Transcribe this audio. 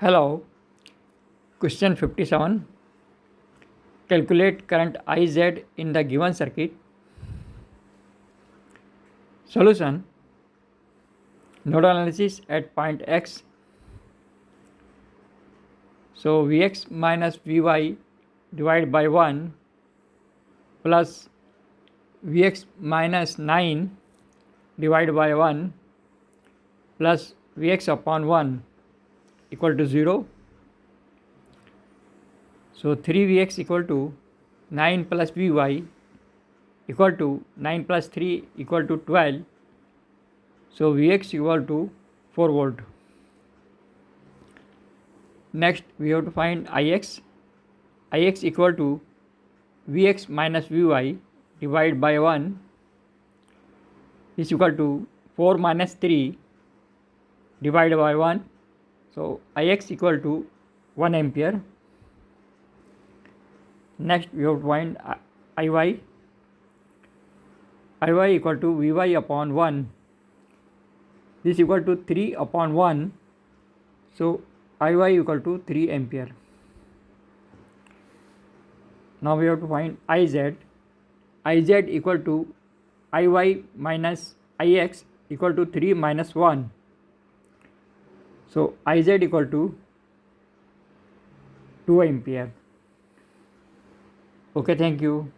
Hello, question 57. Calculate current IZ in the given circuit. Solution. Nodal analysis at point X. So Vx minus Vy divided by 1 plus Vx minus 9 divided by 1 plus Vx upon 1 equal to 0. So 3Vx equal to 9 plus Vy equal to 9 plus 3 equal to 12. So Vx equal to 4 volt. Next we have to find Ix. Ix equal to Vx minus Vy divided by 1 is equal to 4 minus 3 divided by 1. So Ix equal to 1 ampere. Next we have to find Iy. Iy equal to Vy upon 1. This equal to 3 upon 1. So Iy equal to 3 ampere. Now we have to find Iz. Iz equal to Iy minus Ix equal to 3 minus 1. So Iz equal to 2 ampere. Okay, thank you.